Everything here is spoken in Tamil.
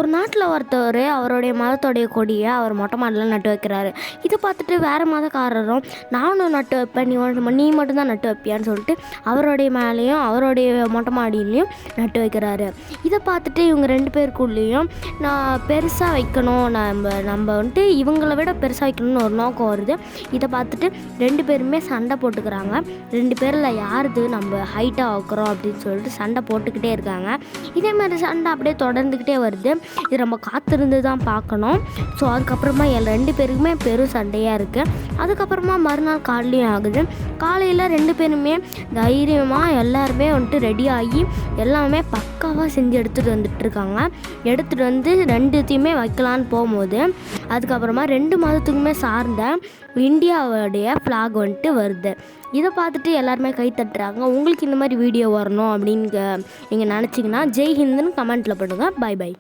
ஒரு நாட்டில் ஒருத்தவர் அவருடைய மதத்தோடைய கொடியை அவர் மொட்டை மாடியில் நட்டு வைக்கிறாரு. இதை பார்த்துட்டு வேறு மதக்காரரும் நானும் நட்டு வைப்பேன், நீ மட்டும்தான் நட்டு வைப்பியான்னு சொல்லிட்டு அவருடைய மேலேயும் அவருடைய மொட்டை மாடியிலையும் நட்டு வைக்கிறாரு. இதை பார்த்துட்டு இவங்க 2 பேருக்குள்ளேயும் நான் பெருசாக வைக்கணும், நம்ம வந்துட்டு இவங்களை விட பெருசாக வைக்கணும்னு ஒரு நோக்கம் வருது. இதை பார்த்துட்டு 2 பேருமே சண்டை போட்டுக்கிறாங்க. 2 பேரில் யாருது நம்ம ஹைட்டாக வைக்கிறோம் அப்படின்னு சொல்லிட்டு சண்டை போட்டுக்கிட்டே இருக்காங்க. இதே மாதிரி சண்டை அப்படியே தொடர்ந்துக்கிட்டே வருது. இது நம்ம காத்திருந்து தான் பார்க்கணும். ஸோ அதுக்கப்புறமா 2 பேருக்குமே பெரும் சண்டையாக இருக்குது. அதுக்கப்புறமா மறுநாள் காலையும் ஆகுது. காலையில் 2 பேருமே தைரியமாக எல்லாருமே வந்துட்டு ரெடி ஆகி எல்லாமே பக்காவாக செஞ்சு எடுத்துகிட்டு வந்துட்டுருக்காங்க. எடுத்துகிட்டு வந்து 2த்தையுமே வைக்கலான்னு போகும்போது அதுக்கப்புறமா 2 மதத்துக்குமே சார்ந்த இந்தியாவுடைய ஃப்ளாக் வந்துட்டு வருது. இதை பார்த்துட்டு எல்லாருமே கை தட்டுறாங்க. உங்களுக்கு இந்த மாதிரி வீடியோ வரணும் அப்படின்னு நீங்கள் நினச்சிங்கன்னா ஜெய் ஹிந்துன்னு கமெண்ட்டில் பண்ணுங்கள். Bye by.